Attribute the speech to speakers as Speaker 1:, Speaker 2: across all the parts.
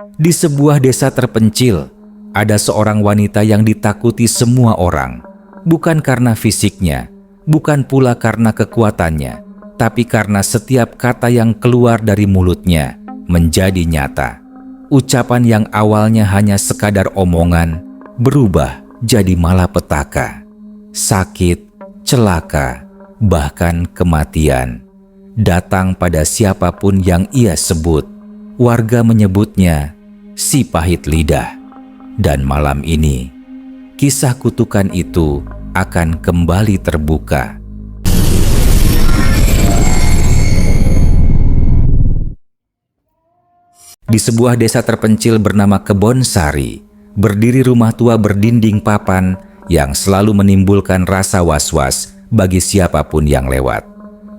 Speaker 1: Di sebuah desa terpencil, ada seorang wanita yang ditakuti semua orang, bukan karena fisiknya, bukan pula karena kekuatannya, tapi karena setiap kata yang keluar dari mulutnya menjadi nyata. Ucapan yang awalnya hanya sekadar omongan berubah jadi malapetaka, sakit, celaka, bahkan kematian datang pada siapapun yang ia sebut. Warga menyebutnya si pahit lidah. Dan malam ini, kisah kutukan itu akan kembali terbuka. Di sebuah desa terpencil bernama Kebon Sari, berdiri rumah tua berdinding papan yang selalu menimbulkan rasa was-was bagi siapapun yang lewat.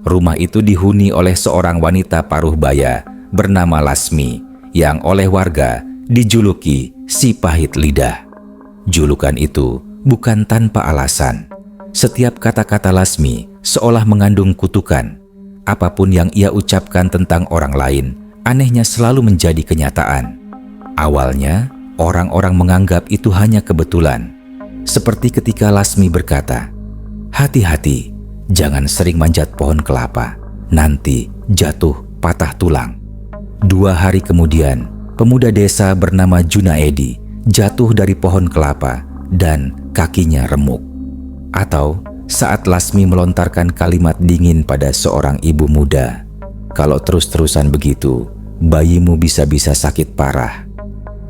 Speaker 1: Rumah itu dihuni oleh seorang wanita paruh baya bernama Lasmi, yang oleh warga dijuluki si pahit lidah. Julukan itu bukan tanpa alasan. Setiap kata-kata Lasmi seolah mengandung kutukan. Apapun yang ia ucapkan tentang orang lain, anehnya selalu menjadi kenyataan. Awalnya, orang-orang menganggap itu hanya kebetulan. Seperti ketika Lasmi berkata, "Hati-hati, jangan sering manjat pohon kelapa, nanti jatuh patah tulang." 2 hari kemudian, pemuda desa bernama Junaedi jatuh dari pohon kelapa dan kakinya remuk. Atau saat Lasmi melontarkan kalimat dingin pada seorang ibu muda, "Kalau terus-terusan begitu, bayimu bisa-bisa sakit parah."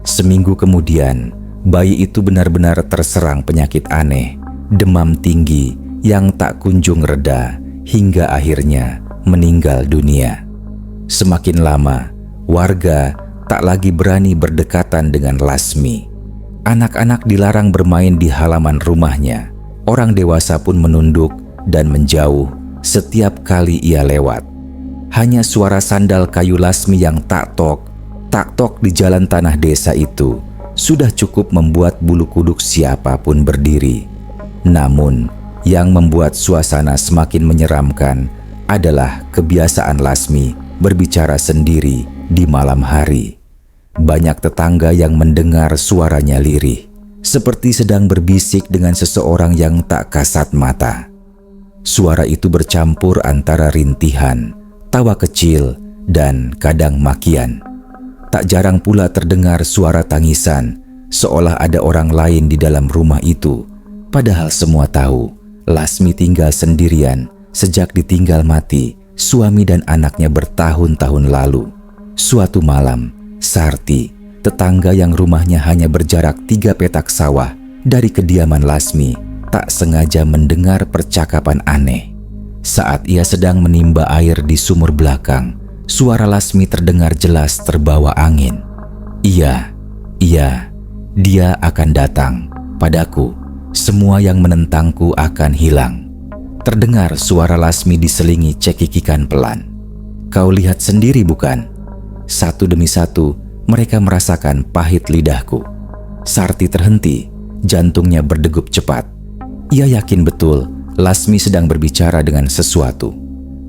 Speaker 1: Seminggu kemudian, bayi itu benar-benar terserang penyakit aneh, demam tinggi yang tak kunjung reda hingga akhirnya meninggal dunia. Semakin lama, warga tak lagi berani berdekatan dengan Lasmi. Anak-anak dilarang bermain di halaman rumahnya. Orang dewasa pun menunduk dan menjauh setiap kali ia lewat. Hanya suara sandal kayu Lasmi yang tak-tok di jalan tanah desa itu sudah cukup membuat bulu kuduk siapapun berdiri. Namun, yang membuat suasana semakin menyeramkan adalah kebiasaan Lasmi berbicara sendiri di malam hari. Banyak tetangga yang mendengar suaranya lirih, seperti sedang berbisik dengan seseorang yang tak kasat mata. Suara itu bercampur antara rintihan, tawa kecil, dan kadang makian. Tak jarang pula terdengar suara tangisan, seolah ada orang lain di dalam rumah itu. Padahal semua tahu, Lasmi tinggal sendirian sejak ditinggal mati suami dan anaknya bertahun-tahun lalu. Suatu malam, Sarti, tetangga yang rumahnya hanya berjarak 3 petak sawah dari kediaman Lasmi, tak sengaja mendengar percakapan aneh. Saat ia sedang menimba air di sumur belakang, suara Lasmi terdengar jelas terbawa angin. Iya, dia akan datang padaku. Semua yang menentangku akan hilang." Terdengar suara Lasmi diselingi cekikikan pelan. "Kau lihat sendiri bukan? Satu demi satu mereka merasakan pahit lidahku." Sarti terhenti, jantungnya berdegup cepat. Ia yakin betul Lasmi sedang berbicara dengan sesuatu.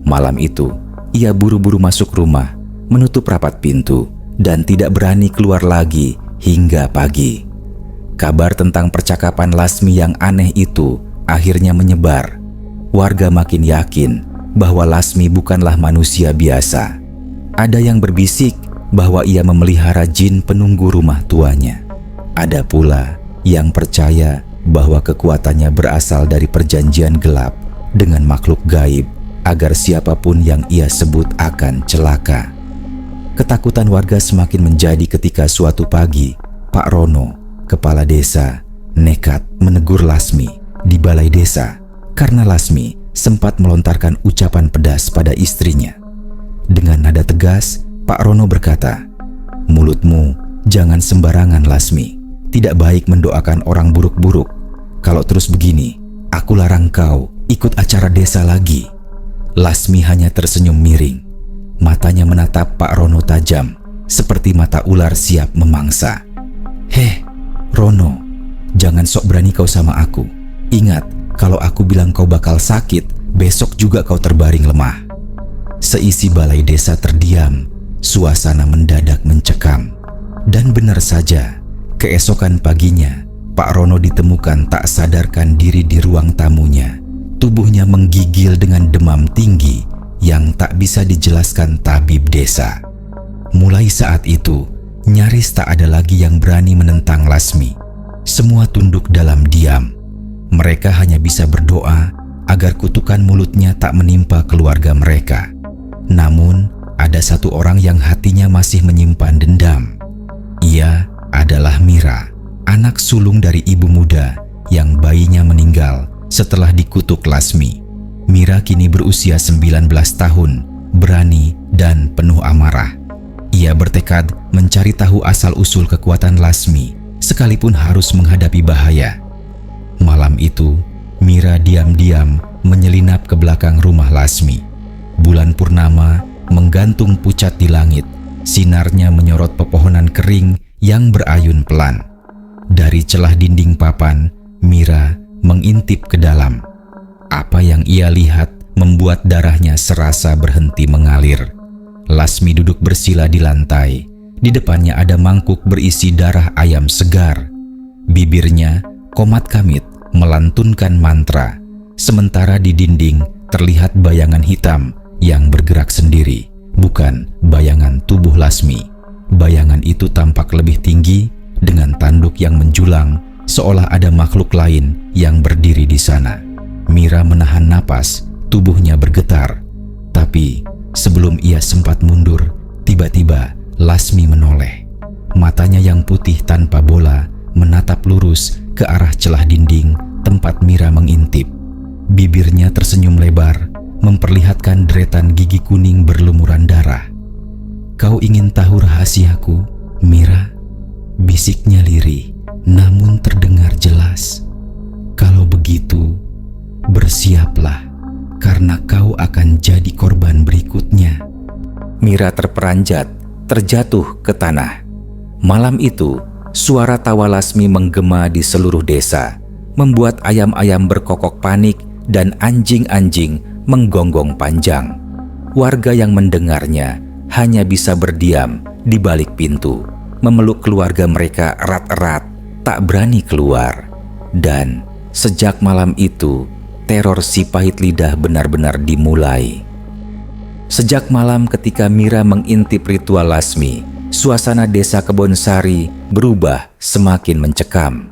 Speaker 1: Malam itu, ia buru-buru masuk rumah, menutup rapat pintu, dan tidak berani keluar lagi hingga pagi. Kabar tentang percakapan Lasmi yang aneh itu akhirnya menyebar. Warga makin yakin bahwa Lasmi bukanlah manusia biasa. Ada yang berbisik bahwa ia memelihara jin penunggu rumah tuanya. Ada pula yang percaya bahwa kekuatannya berasal dari perjanjian gelap dengan makhluk gaib agar siapapun yang ia sebut akan celaka. Ketakutan warga semakin menjadi ketika suatu pagi, Pak Rono, kepala desa, nekat menegur Lasmi di balai desa karena Lasmi sempat melontarkan ucapan pedas pada istrinya. Dengan nada tegas, Pak Rono berkata, "Mulutmu jangan sembarangan, Lasmi. Tidak baik mendoakan orang buruk-buruk. Kalau terus begini, aku larang kau ikut acara desa lagi." Lasmi hanya tersenyum miring. Matanya menatap Pak Rono tajam, seperti mata ular siap memangsa. "Heh, Rono, jangan sok berani kau sama aku. Ingat, kalau aku bilang kau bakal sakit, besok juga kau terbaring lemah." Seisi balai desa terdiam, suasana mendadak mencekam. Dan benar saja, keesokan paginya, Pak Rono ditemukan tak sadarkan diri di ruang tamunya. Tubuhnya menggigil dengan demam tinggi yang tak bisa dijelaskan tabib desa. Mulai saat itu, nyaris tak ada lagi yang berani menentang Lasmi. Semua tunduk dalam diam. Mereka hanya bisa berdoa agar kutukan mulutnya tak menimpa keluarga mereka. Namun, ada satu orang yang hatinya masih menyimpan dendam. Ia adalah Mira, anak sulung dari ibu muda yang bayinya meninggal setelah dikutuk Lasmi. Mira kini berusia 19 tahun, berani dan penuh amarah. Ia bertekad mencari tahu asal-usul kekuatan Lasmi, sekalipun harus menghadapi bahaya. Malam itu, Mira diam-diam menyelinap ke belakang rumah Lasmi. Bulan purnama menggantung pucat di langit, sinarnya menyorot pepohonan kering yang berayun pelan. Dari celah dinding papan, Mira mengintip ke dalam. Apa yang ia lihat membuat darahnya serasa berhenti mengalir. Lasmi duduk bersila di lantai. Di depannya ada mangkuk berisi darah ayam segar. Bibirnya komat kamit melantunkan mantra. Sementara di dinding terlihat bayangan hitam yang bergerak sendiri, bukan bayangan tubuh Lasmi. Bayangan itu tampak lebih tinggi dengan tanduk yang menjulang, seolah ada makhluk lain yang berdiri di sana. Mira menahan napas, tubuhnya bergetar. Tapi sebelum ia sempat mundur, tiba-tiba Lasmi menoleh. Matanya yang putih tanpa bola menatap lurus ke arah celah dinding tempat Mira mengintip. Bibirnya tersenyum lebar, memperlihatkan deretan gigi kuning berlumuran darah. "Kau ingin tahu rahasiaku, Mira?" bisiknya lirih, namun terdengar jelas. "Kalau begitu, bersiaplah, karena kau akan jadi korban berikutnya." Mira terperanjat, terjatuh ke tanah. Malam itu, suara tawa Lasmi menggema di seluruh desa, membuat ayam-ayam berkokok panik dan anjing-anjing menggonggong panjang. Warga yang mendengarnya hanya bisa berdiam di balik pintu, memeluk keluarga mereka erat-erat, tak berani keluar. Dan sejak malam itu, teror si pahit lidah benar-benar dimulai. Sejak malam ketika Mira mengintip ritual Lasmi, suasana desa Kebonsari berubah semakin mencekam.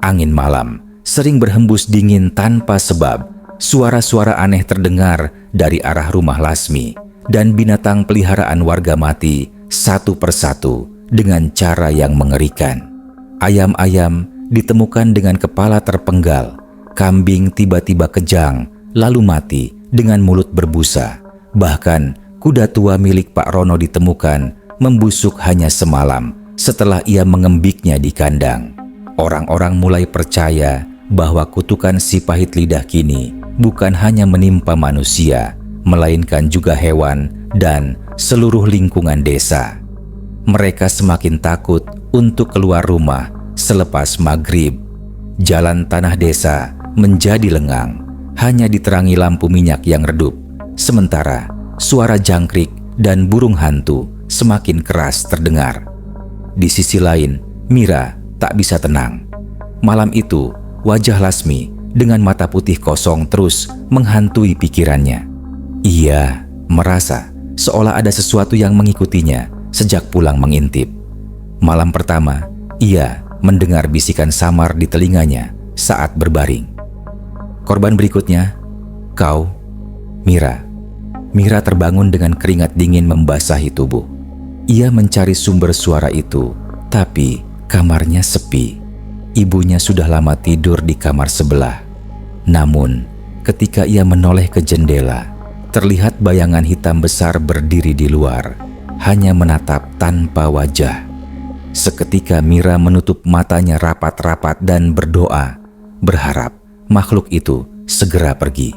Speaker 1: Angin malam sering berhembus dingin tanpa sebab. Suara-suara aneh terdengar dari arah rumah Lasmi, dan binatang peliharaan warga mati satu persatu dengan cara yang mengerikan. Ayam-ayam ditemukan dengan kepala terpenggal, kambing tiba-tiba kejang lalu mati dengan mulut berbusa. Bahkan kuda tua milik Pak Rono ditemukan membusuk hanya semalam setelah ia mengembiknya di kandang. Orang-orang mulai percaya bahwa kutukan si pahit lidah kini bukan hanya menimpa manusia, melainkan juga hewan dan seluruh lingkungan desa. Mereka semakin takut untuk keluar rumah selepas maghrib. Jalan tanah desa menjadi lengang, hanya diterangi lampu minyak yang redup. Sementara suara jangkrik dan burung hantu semakin keras terdengar. Di sisi lain, Mira tak bisa tenang. Malam itu, wajah Lasmi dengan mata putih kosong terus menghantui pikirannya. Ia merasa seolah ada sesuatu yang mengikutinya sejak pulang mengintip. Malam pertama, ia mendengar bisikan samar di telinganya saat berbaring. "Korban berikutnya, kau, Mira." Mira terbangun dengan keringat dingin membasahi tubuh. Ia mencari sumber suara itu, tapi kamarnya sepi. Ibunya sudah lama tidur di kamar sebelah. Namun, ketika ia menoleh ke jendela, terlihat bayangan hitam besar berdiri di luar, hanya menatap tanpa wajah. Seketika Mira menutup matanya rapat-rapat dan berdoa, berharap makhluk itu segera pergi.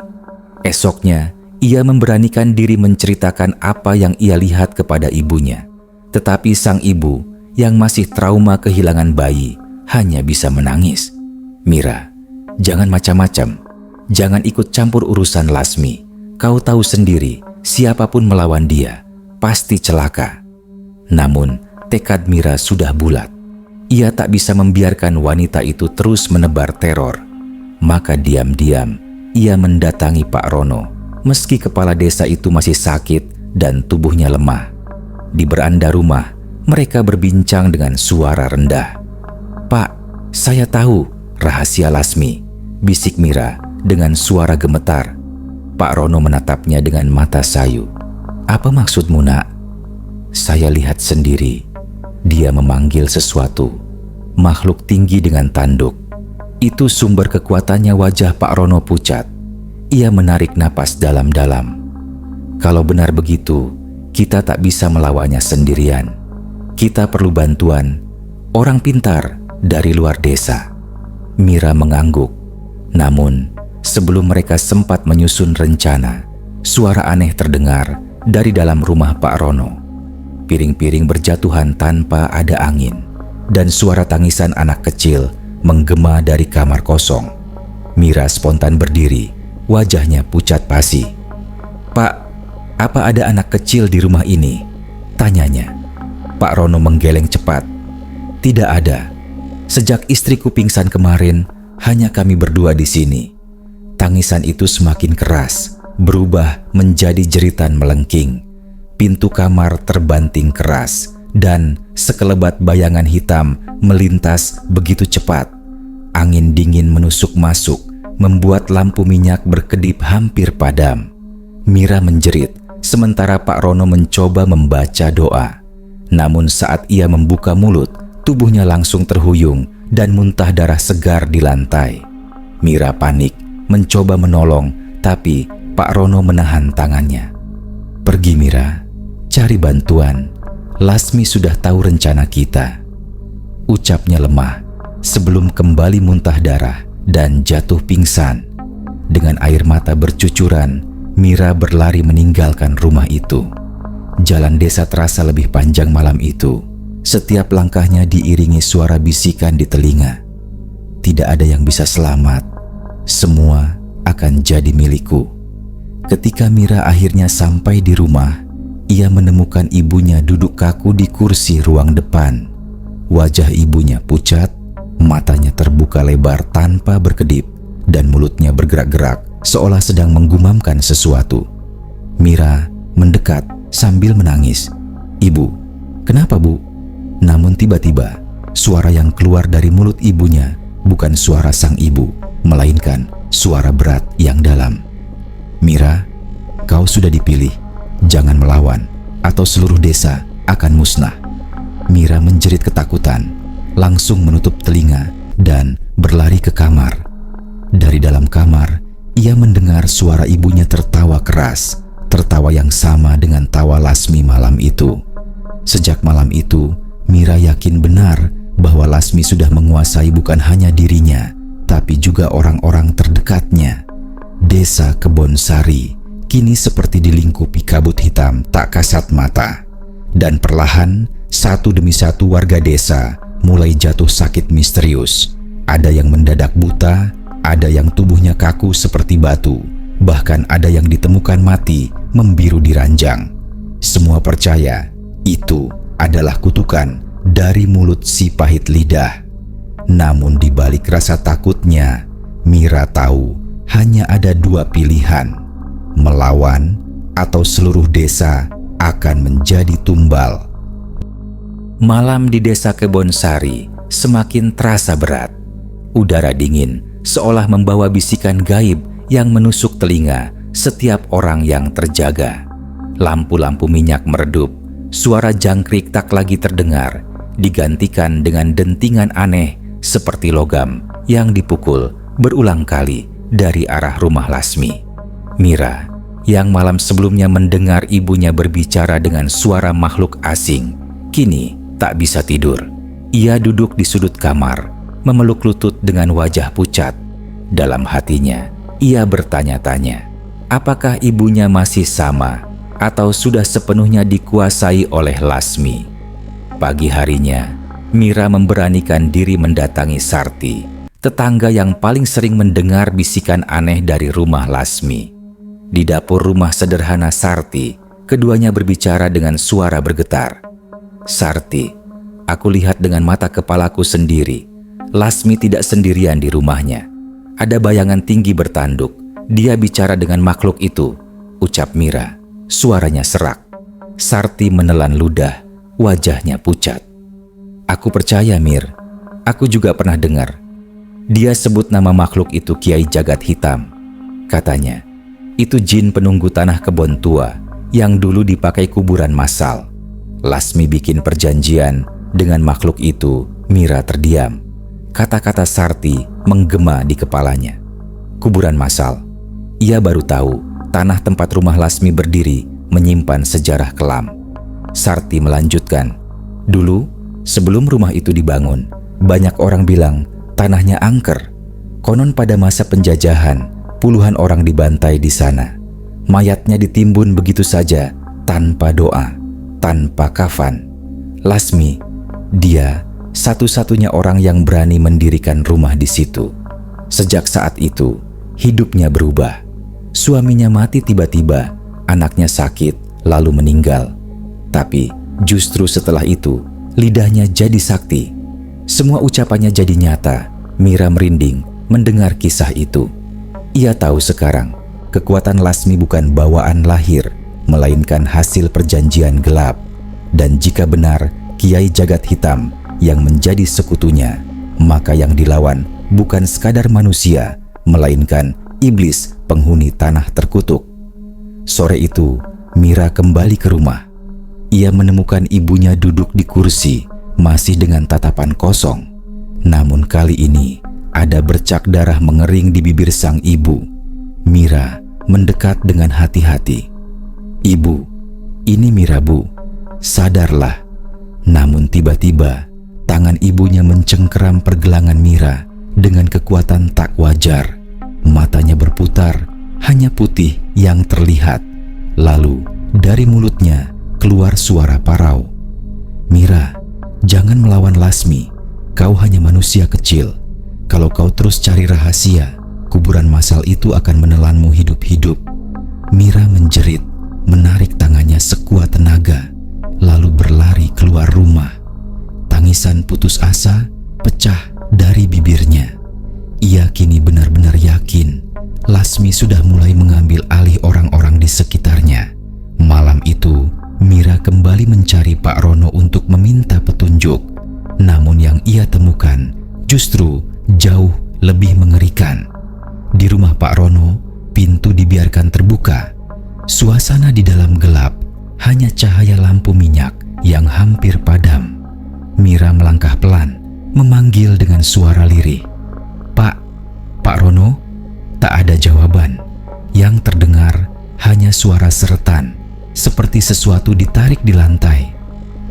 Speaker 1: Esoknya, ia memberanikan diri menceritakan apa yang ia lihat kepada ibunya. Tetapi sang ibu yang masih trauma kehilangan bayi hanya bisa menangis. "Mira, jangan macam-macam. Jangan ikut campur urusan Lasmi. Kau tahu sendiri, siapapun melawan dia pasti celaka." Namun, tekad Mira sudah bulat. Ia tak bisa membiarkan wanita itu terus menebar teror. Maka diam-diam ia mendatangi Pak Rono, meski kepala desa itu masih sakit dan tubuhnya lemah. Di beranda rumah, mereka berbincang dengan suara rendah. "Pak, saya tahu rahasia Lasmi," bisik Mira dengan suara gemetar. Pak Rono menatapnya dengan mata sayu. "Apa maksudmu, Nak?" "Saya lihat sendiri." Dia memanggil sesuatu. Makhluk tinggi dengan tanduk. Itu sumber kekuatannya. Wajah Pak Rono pucat. Ia menarik napas dalam-dalam. "Kalau benar begitu, kita tak bisa melawannya sendirian. Kita perlu bantuan orang pintar dari luar desa." Mira mengangguk. Namun, sebelum mereka sempat menyusun rencana, suara aneh terdengar dari dalam rumah Pak Rono. Piring-piring berjatuhan tanpa ada angin, dan suara tangisan anak kecil menggema dari kamar kosong. Mira spontan berdiri, wajahnya pucat pasi. "Pak, apa ada anak kecil di rumah ini?" tanyanya. Pak Rono menggeleng cepat. "Tidak ada. Sejak istriku pingsan kemarin, hanya kami berdua di sini." Tangisan itu semakin keras, berubah menjadi jeritan melengking. Pintu kamar terbanting keras, dan sekelebat bayangan hitam melintas begitu cepat. Angin dingin menusuk masuk, membuat lampu minyak berkedip hampir padam. Mira menjerit, sementara Pak Rono mencoba membaca doa. Namun saat ia membuka mulut, tubuhnya langsung terhuyung dan muntah darah segar di lantai. Mira panik, mencoba menolong, tapi Pak Rono menahan tangannya. "Pergi Mira, cari bantuan. Lasmi sudah tahu rencana kita," ucapnya lemah sebelum kembali muntah darah dan jatuh pingsan. Dengan air mata bercucuran, Mira berlari meninggalkan rumah itu. Jalan desa terasa lebih panjang malam itu. Setiap langkahnya diiringi suara bisikan di telinga. Tidak ada yang bisa selamat. Semua akan jadi milikku. Ketika Mira akhirnya sampai di rumah, ia menemukan ibunya duduk kaku di kursi ruang depan. Wajah ibunya pucat, matanya terbuka lebar tanpa berkedip, dan mulutnya bergerak-gerak seolah sedang menggumamkan sesuatu. Mira mendekat sambil menangis. "Ibu, kenapa Bu?" Namun tiba-tiba, suara yang keluar dari mulut ibunya bukan suara sang ibu, melainkan suara berat yang dalam. "Mira, kau sudah dipilih. Jangan melawan, atau seluruh desa akan musnah." Mira menjerit ketakutan, langsung menutup telinga dan berlari ke kamar. Dari dalam kamar, ia mendengar suara ibunya tertawa keras, tertawa yang sama dengan tawa Lasmi malam itu. Sejak malam itu, Mira yakin benar bahwa Lasmi sudah menguasai bukan hanya dirinya, tapi juga orang-orang terdekatnya. Desa Kebonsari kini seperti dilingkupi kabut hitam tak kasat mata. Dan perlahan, satu demi satu warga desa mulai jatuh sakit misterius. Ada yang mendadak buta, ada yang tubuhnya kaku seperti batu, bahkan ada yang ditemukan mati membiru di ranjang. Semua percaya itu adalah kutukan dari mulut si pahit lidah. Namun di balik rasa takutnya, Mira tahu hanya ada dua pilihan: melawan atau seluruh desa akan menjadi tumbal. Malam di desa Kebonsari semakin terasa berat. Udara dingin seolah membawa bisikan gaib yang menusuk telinga setiap orang yang terjaga. Lampu-lampu minyak meredup, suara jangkrik tak lagi terdengar, digantikan dengan dentingan aneh seperti logam yang dipukul berulang kali dari arah rumah Lasmi. Mira, yang malam sebelumnya mendengar ibunya berbicara dengan suara makhluk asing, kini tak bisa tidur. Ia duduk di sudut kamar, memeluk lutut dengan wajah pucat. Dalam hatinya, ia bertanya-tanya, apakah ibunya masih sama atau sudah sepenuhnya dikuasai oleh Lasmi? Pagi harinya, Mira memberanikan diri mendatangi Sarti, tetangga yang paling sering mendengar bisikan aneh dari rumah Lasmi. Di dapur rumah sederhana Sarti, keduanya berbicara dengan suara bergetar. "Sarti, Aku lihat dengan mata kepalaku sendiri. Lasmi tidak sendirian di rumahnya. Ada bayangan tinggi bertanduk. Dia bicara dengan makhluk itu, ucap Mira. Suaranya serak. Sarti menelan ludah. Wajahnya pucat. Aku percaya, Mir. Aku juga pernah dengar. Dia sebut nama makhluk itu Kiai Jagat Hitam. Katanya, itu jin penunggu tanah kebon tua yang dulu dipakai kuburan massal. Lasmi bikin perjanjian dengan makhluk itu. Mira terdiam. Kata-kata Sarti menggema di kepalanya. Kuburan massal. Ia baru tahu tanah tempat rumah Lasmi berdiri menyimpan sejarah kelam. Sarti melanjutkan, dulu sebelum rumah itu dibangun, banyak orang bilang tanahnya angker. Konon pada masa penjajahan, puluhan orang dibantai di sana. Mayatnya ditimbun begitu saja, tanpa doa, tanpa kafan. Lasmi, dia satu-satunya orang yang berani mendirikan rumah di situ. Sejak saat itu, hidupnya berubah. Suaminya mati tiba-tiba, anaknya sakit, lalu meninggal. Tapi justru setelah itu, lidahnya jadi sakti. Semua ucapannya jadi nyata. Mira merinding mendengar kisah itu. Ia tahu sekarang, kekuatan Lasmi bukan bawaan lahir, melainkan hasil perjanjian gelap. Dan jika benar Kiai Jagat Hitam yang menjadi sekutunya, maka yang dilawan bukan sekadar manusia, melainkan iblis penghuni tanah terkutuk. Sore itu, Mira kembali ke rumah. Ia menemukan ibunya duduk di kursi, masih dengan tatapan kosong. Namun kali ini, ada bercak darah mengering di bibir sang ibu. Mira mendekat dengan hati-hati. "Ibu, ini Mira, Bu. Sadarlah." Namun tiba-tiba, tangan ibunya mencengkeram pergelangan Mira dengan kekuatan tak wajar. Matanya berputar, hanya putih yang terlihat. Lalu, dari mulutnya keluar suara parau. "Mira, jangan melawan Lasmi. Kau hanya manusia kecil. Kalau kau terus cari rahasia, kuburan massal itu akan menelanmu hidup-hidup." Mira menjerit, menarik tangannya sekuat tenaga, lalu berlari keluar rumah. Tangisan putus asa pecah dari bibirnya. Ia kini benar-benar yakin Lasmi sudah mulai mengambil alih orang-orang di sekitarnya. Malam itu, Mira kembali mencari Pak Rono untuk meminta petunjuk. Namun yang ia temukan justru jauh lebih mengerikan. Di rumah Pak Rono, pintu dibiarkan terbuka. Suasana di dalam gelap, hanya cahaya lampu minyak yang hampir padam. Mira melangkah pelan, memanggil dengan suara lirih, Pak Rono." Tak ada jawaban. Yang terdengar hanya suara seretan, seperti sesuatu ditarik di lantai.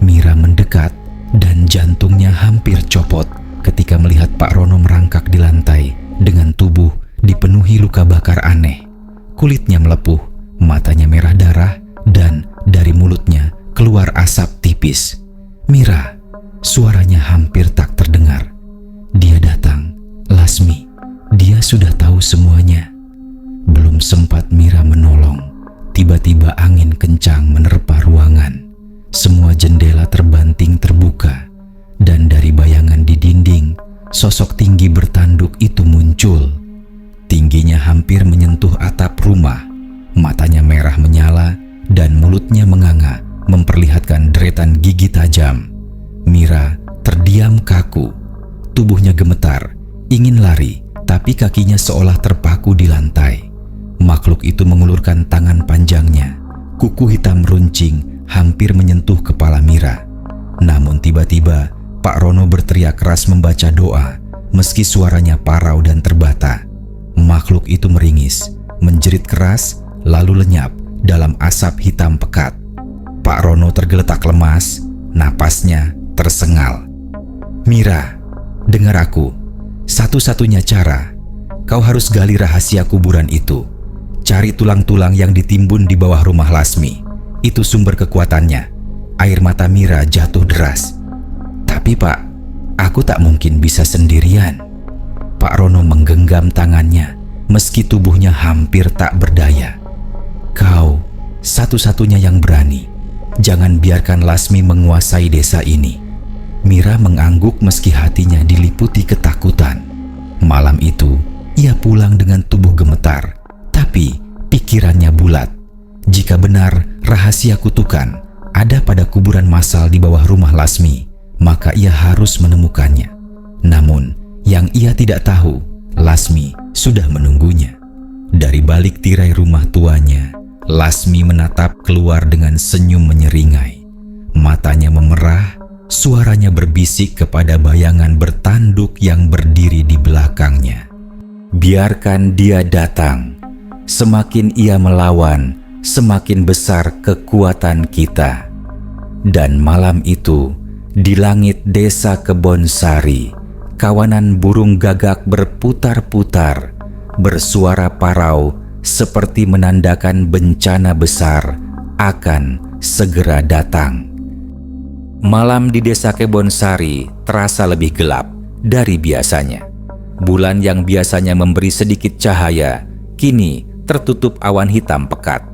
Speaker 1: Mira mendekat dan jantungnya hampir copot ketika melihat Pak Rono merangkak di lantai dengan tubuh dipenuhi luka bakar aneh. Kulitnya melepuh, matanya merah darah, dan dari mulutnya keluar asap tipis. "Mira," suaranya hampir tak terdengar. "Dia datang, Lasmi. Dia sudah tahu semuanya." Belum sempat Mira menolong, tiba-tiba angin kencang menerpa ruangan. Semua jendela terbanting terbuka, dan dari bayangan di dinding, sosok tinggi bertanduk itu muncul. Tingginya hampir menyentuh atap rumah. Matanya merah menyala dan mulutnya menganga, memperlihatkan deretan gigi tajam. Mira terdiam kaku. Tubuhnya gemetar, ingin lari, tapi kakinya seolah terpaku di lantai. Makhluk itu mengulurkan tangan panjangnya. Kuku hitam runcing hampir menyentuh kepala Mira. Namun tiba-tiba Pak Rono berteriak keras membaca doa, meski suaranya parau dan terbata. Makhluk itu meringis, menjerit keras, lalu lenyap dalam asap hitam pekat. Pak Rono tergeletak lemas, napasnya tersengal. "Mira, dengar aku. Satu-satunya cara, kau harus gali rahasia kuburan itu. Cari tulang-tulang yang ditimbun di bawah rumah Lasmi. Itu sumber kekuatannya." Air mata Mira jatuh deras. "Tapi Pak, aku tak mungkin bisa sendirian." Pak Rono menggenggam tangannya, meski tubuhnya hampir tak berdaya. "Kau satu-satunya yang berani. Jangan biarkan Lasmi menguasai desa ini." Mira mengangguk meski hatinya diliputi ketakutan. Malam itu, ia pulang dengan tubuh gemetar, tapi pikirannya bulat. Jika benar rahasia kutukan ada pada kuburan massal di bawah rumah Lasmi, maka ia harus menemukannya. Namun, yang ia tidak tahu, Lasmi sudah menunggunya. Dari balik tirai rumah tuanya, Lasmi menatap keluar dengan senyum menyeringai. Matanya memerah, suaranya berbisik kepada bayangan bertanduk yang berdiri di belakangnya. Biarkan dia datang. Semakin ia melawan, semakin besar kekuatan kita. Dan malam itu, di langit desa Kebonsari, kawanan burung gagak berputar-putar, bersuara parau seperti menandakan bencana besar akan segera datang. Malam di desa Kebonsari terasa lebih gelap dari biasanya. Bulan yang biasanya memberi sedikit cahaya, kini tertutup awan hitam pekat.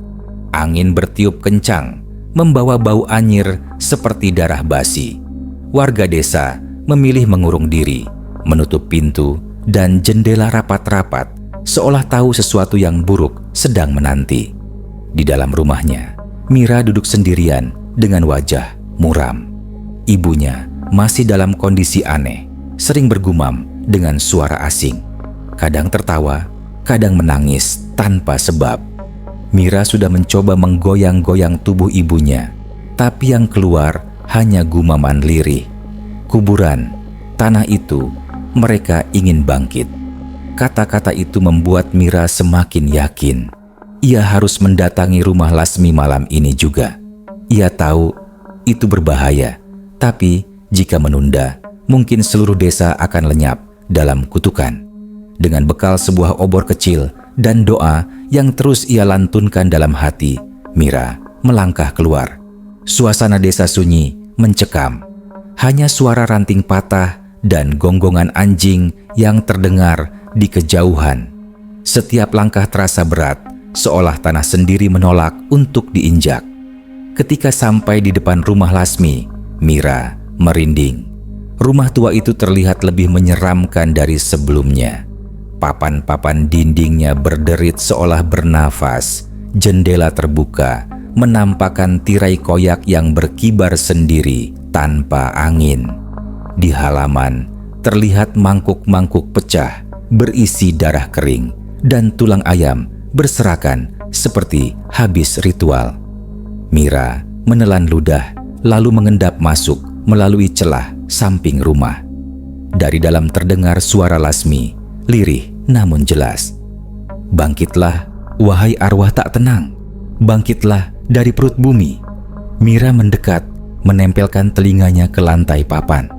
Speaker 1: Angin bertiup kencang, membawa bau anyir seperti darah basi. Warga desa memilih mengurung diri, menutup pintu dan jendela rapat-rapat, seolah tahu sesuatu yang buruk sedang menanti. Di dalam rumahnya, Mira duduk sendirian dengan wajah muram. Ibunya masih dalam kondisi aneh, sering bergumam dengan suara asing. Kadang tertawa, kadang menangis tanpa sebab. Mira sudah mencoba menggoyang-goyang tubuh ibunya, tapi yang keluar hanya gumaman lirih. Kuburan, tanah itu, mereka ingin bangkit. Kata-kata itu membuat Mira semakin yakin. Ia harus mendatangi rumah Lasmi malam ini juga. Ia tahu itu berbahaya, tapi jika menunda, mungkin seluruh desa akan lenyap dalam kutukan. Dengan bekal sebuah obor kecil dan doa yang terus ia lantunkan dalam hati, Mira melangkah keluar. Suasana desa sunyi, mencekam. Hanya suara ranting patah dan gonggongan anjing yang terdengar di kejauhan. Setiap langkah terasa berat, seolah tanah sendiri menolak untuk diinjak. Ketika sampai di depan rumah Lasmi, Mira merinding. Rumah tua itu terlihat lebih menyeramkan dari sebelumnya. Papan-papan dindingnya berderit seolah bernafas. Jendela terbuka, menampakkan tirai koyak yang berkibar sendiri tanpa angin. Di halaman, terlihat mangkuk-mangkuk pecah, berisi darah kering, dan tulang ayam berserakan seperti habis ritual. Mira menelan ludah, lalu mengendap masuk melalui celah samping rumah. Dari dalam terdengar suara Lasmi, lirih namun jelas. "Bangkitlah, wahai arwah tak tenang. Bangkitlah dari perut bumi." Mira mendekat, menempelkan telinganya ke lantai papan.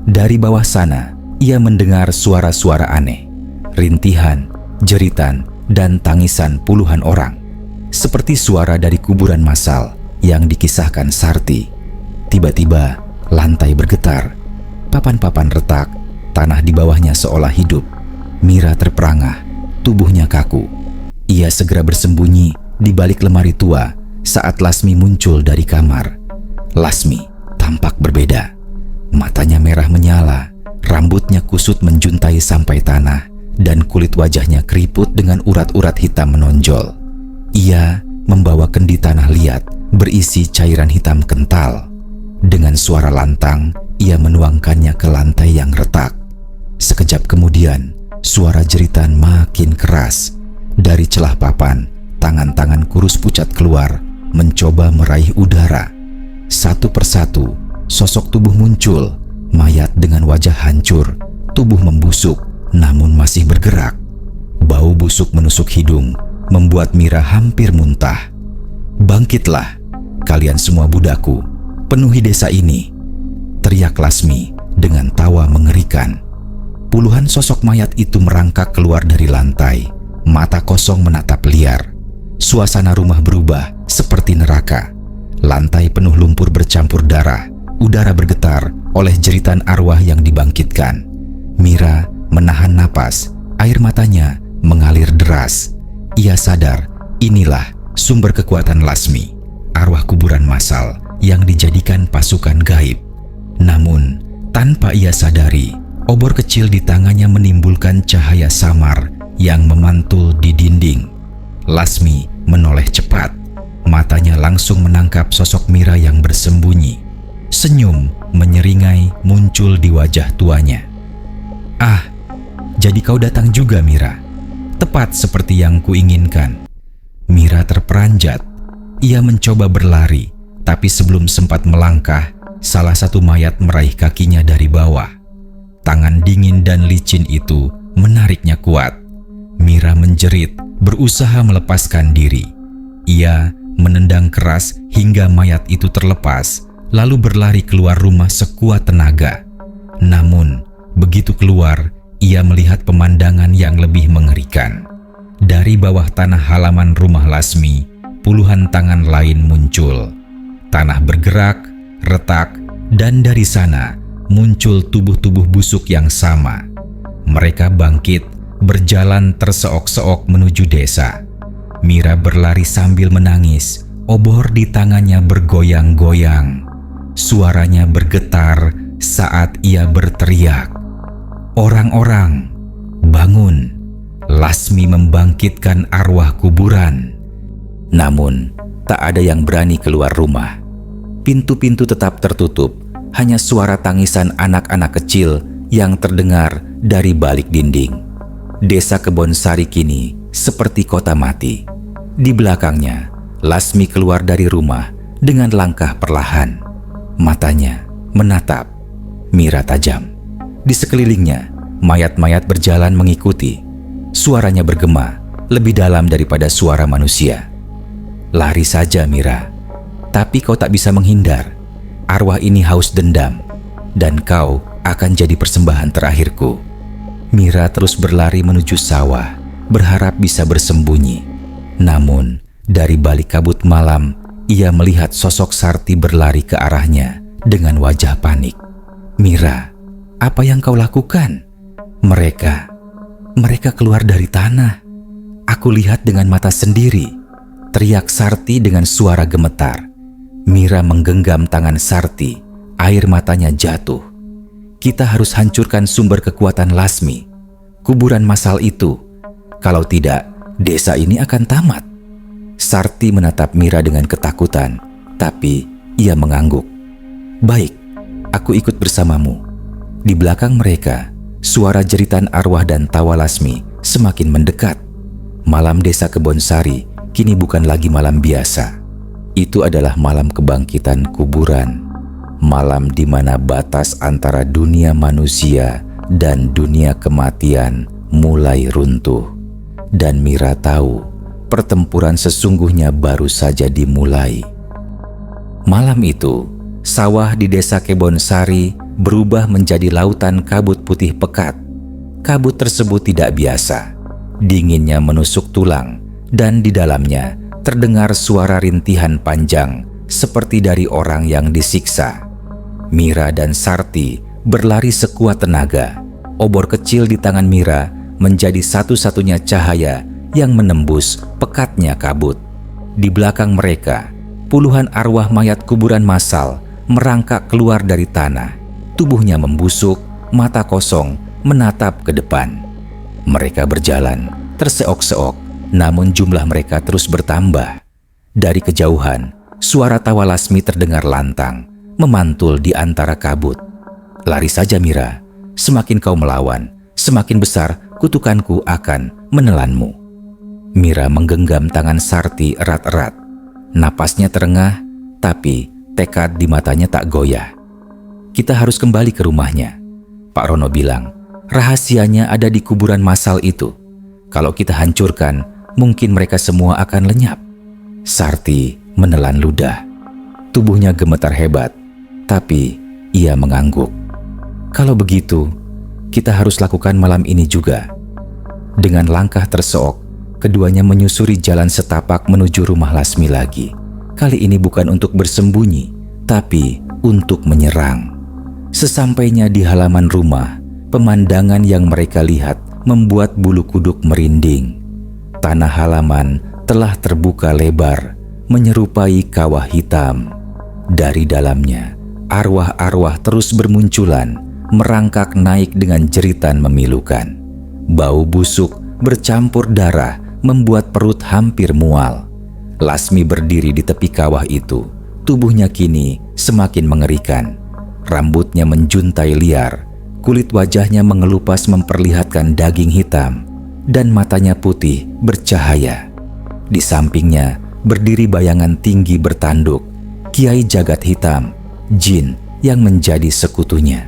Speaker 1: Dari bawah sana, ia mendengar suara-suara aneh. Rintihan, jeritan, dan tangisan puluhan orang. Seperti suara dari kuburan massal yang dikisahkan Sarti. Tiba-tiba, lantai bergetar. Papan-papan retak, tanah di bawahnya seolah hidup. Mira terperangah, tubuhnya kaku. Ia segera bersembunyi di balik lemari tua saat Lasmi muncul dari kamar. Lasmi tampak berbeda. Matanya merah menyala, rambutnya kusut menjuntai sampai tanah, dan kulit wajahnya keriput dengan urat-urat hitam menonjol. Ia membawa kendi tanah liat berisi cairan hitam kental. Dengan suara lantang, ia menuangkannya ke lantai yang retak. Sekejap kemudian, suara jeritan makin keras. Dari celah papan, tangan-tangan kurus pucat keluar, mencoba meraih udara. Satu persatu, sosok tubuh muncul, mayat dengan wajah hancur, tubuh membusuk, namun masih bergerak. Bau busuk menusuk hidung, membuat Mira hampir muntah. "Bangkitlah, kalian semua budakku, penuhi desa ini," teriak Lasmi dengan tawa mengerikan. Puluhan sosok mayat itu merangkak keluar dari lantai, mata kosong menatap liar. Suasana rumah berubah seperti neraka. Lantai penuh lumpur bercampur darah, udara bergetar oleh jeritan arwah yang dibangkitkan. Mira menahan napas, air matanya mengalir deras. Ia sadar inilah sumber kekuatan Lasmi, arwah kuburan massal yang dijadikan pasukan gaib. Namun, Tanpa ia sadari, obor kecil di tangannya menimbulkan cahaya samar yang memantul di dinding. Lasmi menoleh cepat. Matanya langsung menangkap sosok Mira yang bersembunyi. Senyum menyeringai muncul di wajah tuanya. "Ah, jadi kau datang juga, Mira. Tepat seperti yang kuinginkan." Mira terperanjat. Ia mencoba berlari, tapi sebelum sempat melangkah, salah satu mayat meraih kakinya dari bawah. Tangan dingin dan licin itu menariknya kuat. Mira menjerit, berusaha melepaskan diri. Ia menendang keras hingga mayat itu terlepas, lalu berlari keluar rumah sekuat tenaga. Namun, begitu keluar, ia melihat pemandangan yang lebih mengerikan. Dari bawah tanah halaman rumah Lasmi, puluhan tangan lain muncul. Tanah bergerak, retak, dan dari sana muncul tubuh-tubuh busuk yang sama. Mereka bangkit, berjalan terseok-seok menuju desa. Mira berlari sambil menangis. Obor di tangannya bergoyang-goyang. Suaranya bergetar saat ia berteriak, "Orang-orang, bangun! Lasmi membangkitkan arwah kuburan." Namun, tak ada yang berani keluar rumah. Pintu-pintu tetap tertutup. Hanya suara tangisan anak-anak kecil yang terdengar dari balik dinding. Desa Kebonsari kini seperti kota mati. Di belakangnya, Lasmi keluar dari rumah dengan langkah perlahan. Matanya menatap Mira tajam. Di sekelilingnya, mayat-mayat berjalan mengikuti. Suaranya bergema lebih dalam daripada suara manusia. "Lari saja, Mira. Tapi kau tak bisa menghindar. Arwah ini haus dendam, dan kau akan jadi persembahan terakhirku." Mira terus berlari menuju sawah, berharap bisa bersembunyi. Namun, dari balik kabut malam, ia melihat sosok Sarti berlari ke arahnya dengan wajah panik. "Mira, apa yang kau lakukan?" Mereka keluar dari tanah. Aku lihat dengan mata sendiri," teriak Sarti dengan suara gemetar. Mira menggenggam tangan Sarti, air matanya jatuh. "Kita harus hancurkan sumber kekuatan Lasmi, kuburan massal itu. Kalau tidak, desa ini akan tamat." Sarti menatap Mira dengan ketakutan, tapi ia mengangguk. "Baik, aku ikut bersamamu." Di belakang mereka, suara jeritan arwah dan tawa Lasmi semakin mendekat. Malam desa Kebonsari kini bukan lagi malam biasa. Itu adalah malam kebangkitan kuburan. Malam di mana batas antara dunia manusia dan dunia kematian mulai runtuh. Dan Mira tahu pertempuran sesungguhnya baru saja dimulai. Malam itu, sawah di desa Kebonsari berubah menjadi lautan kabut putih pekat. Kabut tersebut tidak biasa. Dinginnya menusuk tulang, dan di dalamnya terdengar suara rintihan panjang seperti dari orang yang disiksa. Mira dan Sarti berlari sekuat tenaga. Obor kecil di tangan Mira menjadi satu-satunya cahaya yang menembus pekatnya kabut. Di belakang mereka, puluhan arwah mayat kuburan massal merangkak keluar dari tanah. Tubuhnya membusuk, mata kosong, menatap ke depan. Mereka berjalan terseok-seok, namun jumlah mereka terus bertambah. Dari kejauhan, suara tawa Lasmi terdengar lantang, memantul di antara kabut. "Lari saja, Mira. Semakin kau melawan, semakin besar kutukanku akan menelanmu." Mira menggenggam tangan Sarti erat-erat. Napasnya terengah, tapi tekad di matanya tak goyah. "Kita harus kembali ke rumahnya," Pak Rono bilang. "Rahasianya ada di kuburan massal itu. Kalau kita hancurkan, mungkin mereka semua akan lenyap." Sarti menelan ludah. Tubuhnya gemetar hebat, tapi ia mengangguk. "Kalau begitu, kita harus lakukan malam ini juga." Dengan langkah terseok, keduanya menyusuri jalan setapak menuju rumah Lasmi lagi. Kali ini bukan untuk bersembunyi, tapi untuk menyerang. Sesampainya di halaman rumah, pemandangan yang mereka lihat membuat bulu kuduk merinding. Tanah halaman telah terbuka lebar, menyerupai kawah hitam. Dari dalamnya, arwah-arwah terus bermunculan, merangkak naik dengan jeritan memilukan. Bau busuk bercampur darah membuat perut hampir mual. Lasmi berdiri di tepi kawah itu. Tubuhnya kini semakin mengerikan. Rambutnya menjuntai liar, kulit wajahnya mengelupas memperlihatkan daging hitam, dan matanya putih bercahaya. Di sampingnya berdiri bayangan tinggi bertanduk, Kiai Jagat Hitam, jin yang menjadi sekutunya.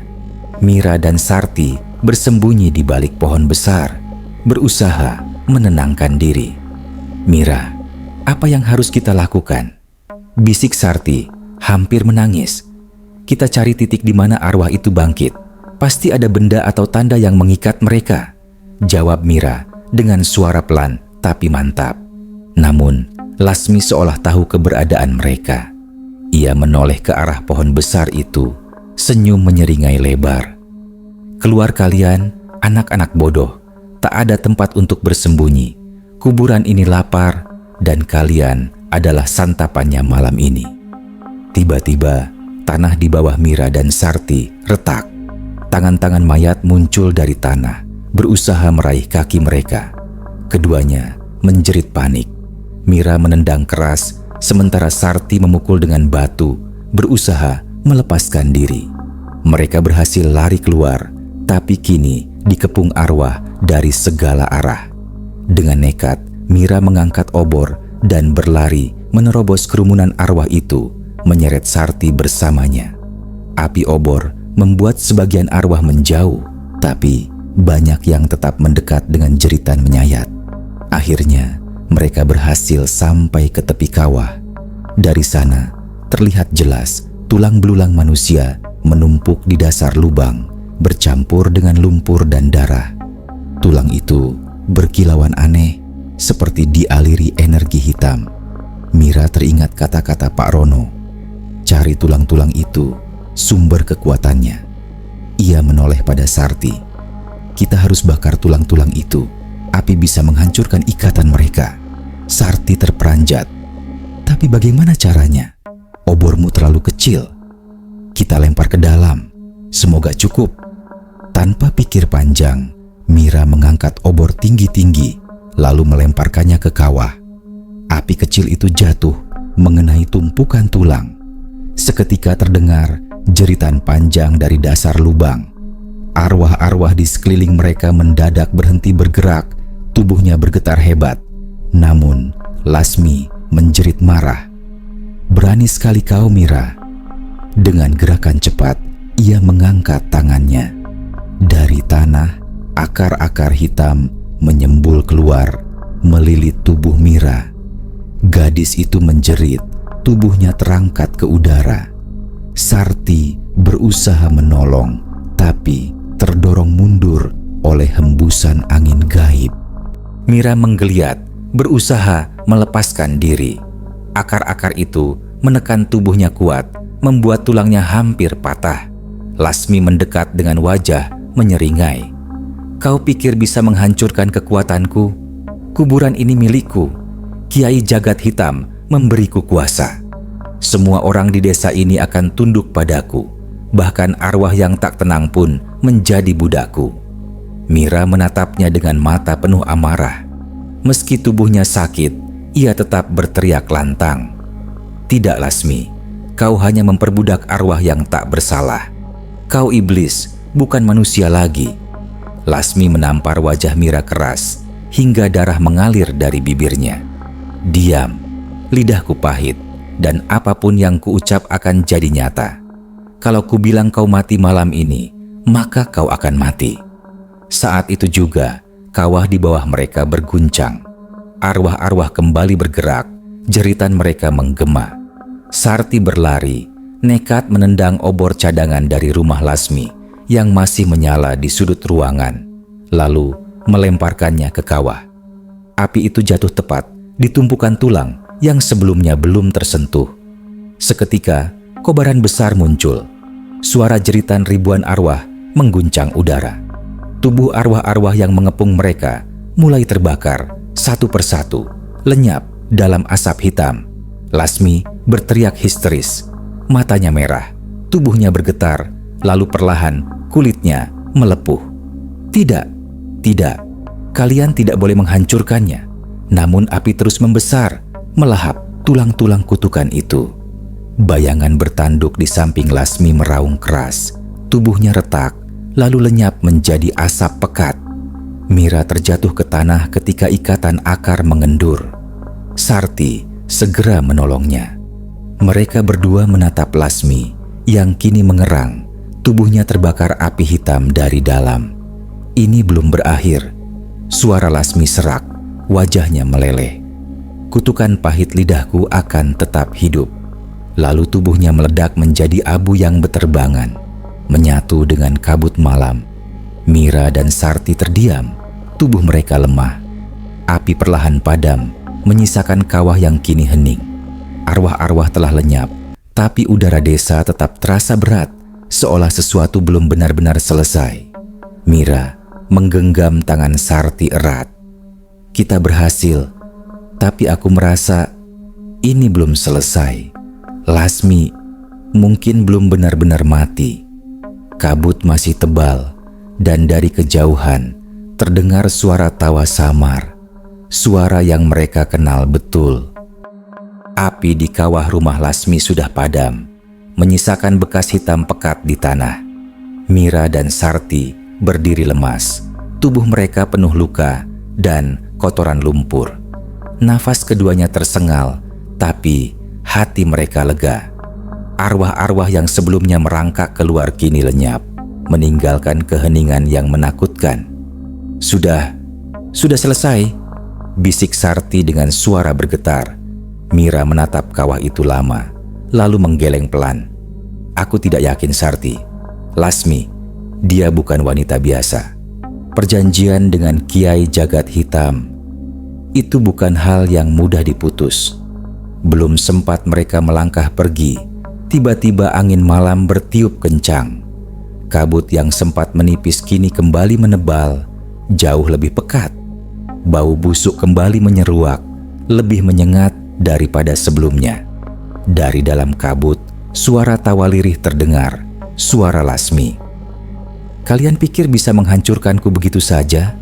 Speaker 1: Mira dan Sarti bersembunyi di balik pohon besar, berusaha menenangkan diri. "Mira, apa yang harus kita lakukan?" bisik Sarti, hampir menangis. "Kita cari titik di mana arwah itu bangkit. Pasti ada benda atau tanda yang mengikat mereka," jawab Mira dengan suara pelan tapi mantap. Namun, Lasmi seolah tahu keberadaan mereka. Ia menoleh ke arah pohon besar itu, senyum menyeringai lebar. "Keluar kalian, anak-anak bodoh. Tak ada tempat untuk bersembunyi. Kuburan ini lapar, dan kalian adalah santapannya malam ini." Tiba-tiba, tanah di bawah Mira dan Sarti retak. Tangan-tangan mayat muncul dari tanah, berusaha meraih kaki mereka. Keduanya menjerit panik. Mira menendang keras, sementara Sarti memukul dengan batu, berusaha melepaskan diri. Mereka berhasil lari keluar, tapi kini dikepung arwah dari segala arah. Dengan nekat, Mira mengangkat obor dan berlari menerobos kerumunan arwah itu, menyeret Sarti bersamanya. Api obor membuat sebagian arwah menjauh, tapi banyak yang tetap mendekat dengan jeritan menyayat. Akhirnya, mereka berhasil sampai ke tepi kawah. Dari sana, terlihat jelas tulang belulang manusia menumpuk di dasar lubang, bercampur dengan lumpur dan darah. Tulang itu berkilauan aneh, seperti dialiri energi hitam. Mira teringat kata-kata Pak Rono, "Cari tulang-tulang itu, sumber kekuatannya." Ia menoleh pada Sarti. "Kita harus bakar tulang-tulang itu. Api bisa menghancurkan ikatan mereka." Sarti terperanjat. "Tapi bagaimana caranya? Obormu terlalu kecil." "Kita lempar ke dalam. Semoga cukup." Tanpa pikir panjang, Mira mengangkat obor tinggi-tinggi, lalu melemparkannya ke kawah. Api kecil itu jatuh, mengenai tumpukan tulang. Seketika terdengar jeritan panjang dari dasar lubang. Arwah-arwah di sekeliling mereka mendadak berhenti bergerak, tubuhnya bergetar hebat. Namun, Lasmi menjerit marah. "Berani sekali kau, Mira." Dengan gerakan cepat, ia mengangkat tangannya. Dari tanah, akar-akar hitam menyembul keluar, melilit tubuh Mira. Gadis itu menjerit, tubuhnya terangkat ke udara. Sarti berusaha menolong, tapi terdorong mundur oleh hembusan angin gaib. Mira menggeliat, berusaha melepaskan diri. Akar-akar itu menekan tubuhnya kuat, membuat tulangnya hampir patah. Lasmi mendekat dengan wajah menyeringai. "Kau pikir bisa menghancurkan kekuatanku? Kuburan ini milikku. Kiai Jagat Hitam memberiku kuasa. Semua orang di desa ini akan tunduk padaku. Bahkan arwah yang tak tenang pun menjadi budakku." Mira menatapnya dengan mata penuh amarah. Meski tubuhnya sakit, ia tetap berteriak lantang. "Tidak, Lasmi. Kau hanya memperbudak arwah yang tak bersalah. Kau iblis, bukan manusia lagi." Lasmi menampar wajah Mira keras, hingga darah mengalir dari bibirnya. "Diam, lidahku pahit, dan apapun yang kuucap akan jadi nyata. Kalau kubilang kau mati malam ini, maka kau akan mati." Saat itu juga, kawah di bawah mereka berguncang. Arwah-arwah kembali bergerak, jeritan mereka menggema. Sarti berlari, nekat menendang obor cadangan dari rumah Lasmi yang masih menyala di sudut ruangan, lalu melemparkannya ke kawah. Api itu jatuh tepat di tumpukan tulang yang sebelumnya belum tersentuh. Seketika, kobaran besar muncul. Suara jeritan ribuan arwah mengguncang udara. Tubuh arwah-arwah yang mengepung mereka mulai terbakar satu persatu, lenyap dalam asap hitam. Lasmi berteriak histeris, matanya merah, tubuhnya bergetar, lalu perlahan kulitnya melepuh. Tidak, tidak, kalian tidak boleh menghancurkannya. Namun api terus membesar, melahap tulang-tulang kutukan itu. Bayangan bertanduk di samping Lasmi meraung keras. Tubuhnya retak, lalu lenyap menjadi asap pekat. Mira terjatuh ke tanah ketika ikatan akar mengendur. Sarti segera menolongnya. Mereka berdua menatap Lasmi yang kini mengerang. Tubuhnya terbakar api hitam dari dalam. Ini belum berakhir. Suara Lasmi serak, wajahnya meleleh. Kutukan pahit lidahku akan tetap hidup. Lalu tubuhnya meledak menjadi abu yang beterbangan, menyatu dengan kabut malam. Mira dan Sarti terdiam, tubuh mereka lemah. Api perlahan padam, menyisakan kawah yang kini hening. Arwah-arwah telah lenyap, tapi udara desa tetap terasa berat, seolah sesuatu belum benar-benar selesai. Mira menggenggam tangan Sarti erat. Kita berhasil, tapi aku merasa ini belum selesai. Lasmi mungkin belum benar-benar mati. Kabut masih tebal, dan dari kejauhan terdengar suara tawa samar, suara yang mereka kenal betul. Api di kawah rumah Lasmi sudah padam, menyisakan bekas hitam pekat di tanah. Mira dan Sarti berdiri lemas, tubuh mereka penuh luka dan kotoran lumpur. Nafas keduanya tersengal, tapi hati mereka lega. Arwah-arwah yang sebelumnya merangkak keluar kini lenyap, meninggalkan keheningan yang menakutkan. Sudah selesai, bisik Sarti dengan suara bergetar. Mira menatap kawah itu lama, lalu menggeleng pelan. Aku tidak yakin Sarti. Lasmi, dia bukan wanita biasa. Perjanjian dengan Kiai Jagat Hitam itu bukan hal yang mudah diputus. Belum sempat mereka melangkah pergi, tiba-tiba angin malam bertiup kencang. Kabut yang sempat menipis kini kembali menebal, jauh lebih pekat. Bau busuk kembali menyeruak, lebih menyengat daripada sebelumnya. Dari dalam kabut, suara tawa lirih terdengar, suara Lasmi. Kalian pikir bisa menghancurkanku begitu saja?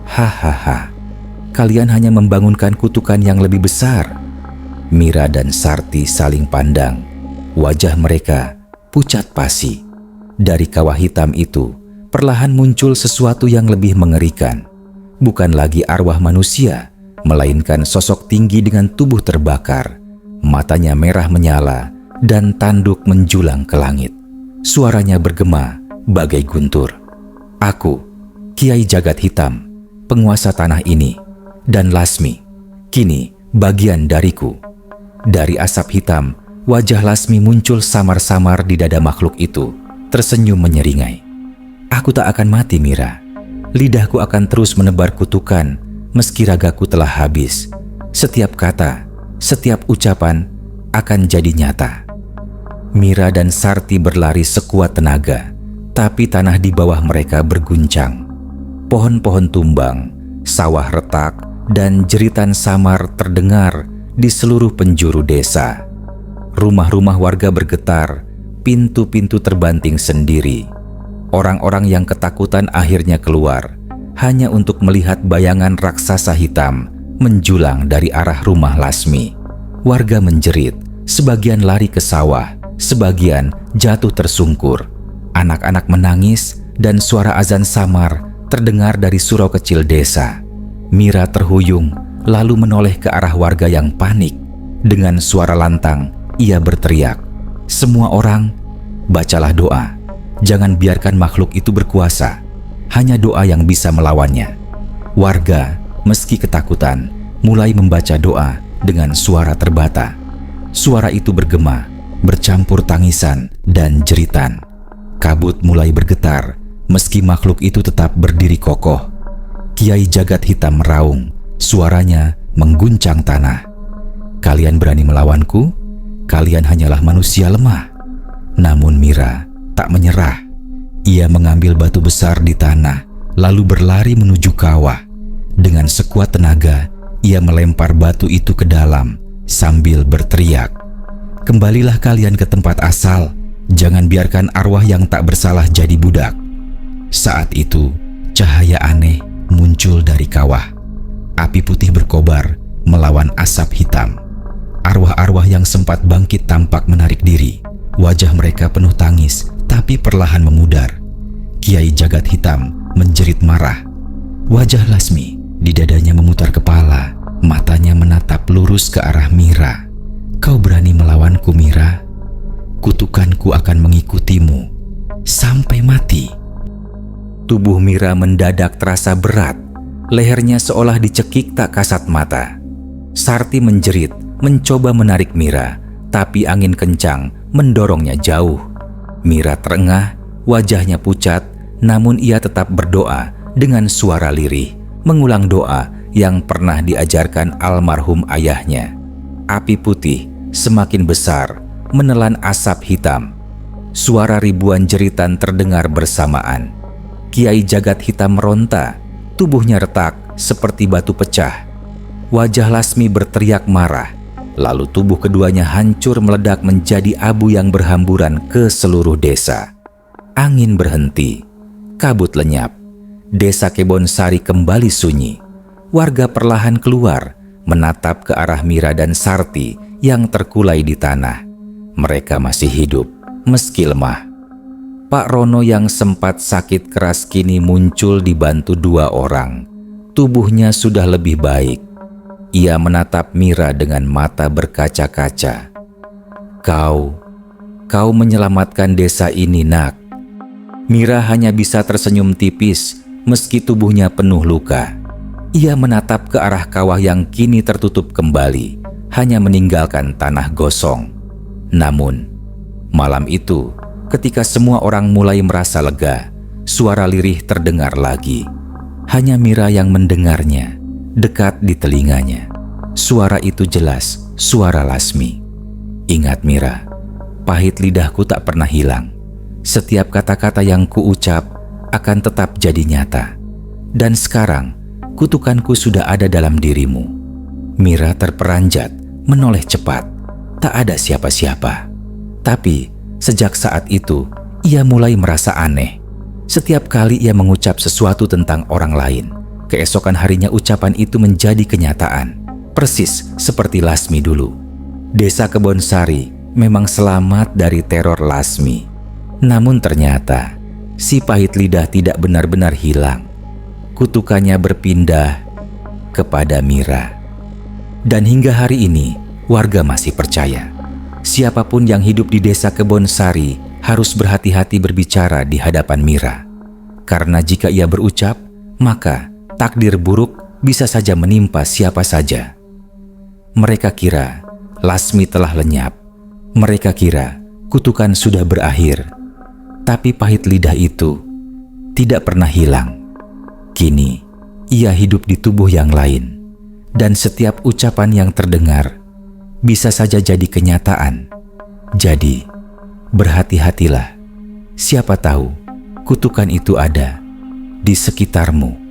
Speaker 1: Hahaha, kalian hanya membangunkan kutukan yang lebih besar. Mira dan Sarti saling pandang. Wajah mereka pucat pasi. Dari kawah hitam itu, perlahan muncul sesuatu yang lebih mengerikan. Bukan lagi arwah manusia, melainkan sosok tinggi dengan tubuh terbakar. Matanya merah menyala dan tanduk menjulang ke langit. Suaranya bergema bagai guntur. Aku, Kiai Jagat Hitam, penguasa tanah ini, dan Lasmi, kini bagian dariku. Dari asap hitam, wajah Lasmi muncul samar-samar di dada makhluk itu, tersenyum menyeringai. Aku tak akan mati, Mira. Lidahku akan terus menebar kutukan, meski ragaku telah habis. Setiap kata, setiap ucapan akan jadi nyata. Mira dan Sarti berlari sekuat tenaga, tapi tanah di bawah mereka berguncang. Pohon-pohon tumbang, sawah retak, dan jeritan samar terdengar di seluruh penjuru desa. Rumah-rumah warga bergetar, pintu-pintu terbanting sendiri. Orang-orang yang ketakutan akhirnya keluar, hanya untuk melihat bayangan raksasa hitam menjulang dari arah rumah Lasmi. Warga menjerit, sebagian lari ke sawah, sebagian jatuh tersungkur. Anak-anak menangis dan suara azan samar terdengar dari surau kecil desa. Mira terhuyung, lalu menoleh ke arah warga yang panik. Dengan suara lantang, ia berteriak, "Semua orang, bacalah doa. Jangan biarkan makhluk itu berkuasa. Hanya doa yang bisa melawannya." Warga, meski ketakutan, mulai membaca doa dengan suara terbata. Suara itu bergema, bercampur tangisan dan jeritan. Kabut mulai bergetar, meski makhluk itu tetap berdiri kokoh. Kiai Jagat Hitam meraung, suaranya mengguncang tanah. Kalian berani melawanku? Kalian hanyalah manusia lemah. Namun Mira tak menyerah. Ia mengambil batu besar di tanah, lalu berlari menuju kawah. Dengan sekuat tenaga, ia melempar batu itu ke dalam sambil berteriak, "Kembalilah kalian ke tempat asal. Jangan biarkan arwah yang tak bersalah jadi budak. Saat itu, cahaya aneh muncul dari kawah. Api putih berkobar melawan asap hitam. Arwah-arwah yang sempat bangkit tampak menarik diri. Wajah mereka penuh tangis, tapi perlahan memudar. Kiai Jagat Hitam menjerit marah. Wajah Lasmi di dadanya memutar kepala, matanya menatap lurus ke arah Mira. Kau berani melawanku, Mira? Kutukanku akan mengikutimu sampai mati. Tubuh Mira mendadak terasa berat. Lehernya seolah dicekik tak kasat mata. Sarti menjerit, mencoba menarik Mira, tapi angin kencang mendorongnya jauh. Mira terengah, wajahnya pucat, namun ia tetap berdoa dengan suara lirih, mengulang doa yang pernah diajarkan almarhum ayahnya. Api putih semakin besar, menelan asap hitam. Suara ribuan jeritan terdengar bersamaan. Kiai Jagat Hitam meronta, tubuhnya retak seperti batu pecah. Wajah Lasmi berteriak marah, lalu tubuh keduanya hancur meledak menjadi abu yang berhamburan ke seluruh desa. Angin berhenti, kabut lenyap. Desa Kebonsari kembali sunyi. Warga perlahan keluar, menatap ke arah Mira dan Sarti yang terkulai di tanah. Mereka masih hidup, meski lemah. Pak Rono yang sempat sakit keras kini muncul dibantu 2 orang. Tubuhnya sudah lebih baik. Ia menatap Mira dengan mata berkaca-kaca. Kau menyelamatkan desa ini, Nak. Mira hanya bisa tersenyum tipis meski tubuhnya penuh luka. Ia menatap ke arah kawah yang kini tertutup kembali, hanya meninggalkan tanah gosong. Namun, malam itu, ketika semua orang mulai merasa lega, suara lirih terdengar lagi. Hanya Mira yang mendengarnya, dekat di telinganya. Suara itu jelas, suara Lasmi. Ingat Mira, pahit lidahku tak pernah hilang. Setiap kata-kata yang kuucap akan tetap jadi nyata. Dan sekarang, kutukanku sudah ada dalam dirimu. Mira terperanjat, menoleh cepat. Tak ada siapa-siapa. Tapi, sejak saat itu, ia mulai merasa aneh. Setiap kali ia mengucap sesuatu tentang orang lain, keesokan harinya ucapan itu menjadi kenyataan. Persis seperti Lasmi dulu. Desa Kebonsari memang selamat dari teror Lasmi. Namun ternyata, si pahit lidah tidak benar-benar hilang. Kutukannya berpindah kepada Mira. Dan hingga hari ini, warga masih percaya. Siapapun yang hidup di desa Kebonsari harus berhati-hati berbicara di hadapan Mira. Karena jika ia berucap, maka takdir buruk bisa saja menimpa siapa saja. Mereka kira Lasmi telah lenyap. Mereka kira kutukan sudah berakhir. Tapi pahit lidah itu tidak pernah hilang. Kini, ia hidup di tubuh yang lain. Dan setiap ucapan yang terdengar bisa saja jadi kenyataan. Jadi, berhati-hatilah. Siapa tahu kutukan itu ada di sekitarmu.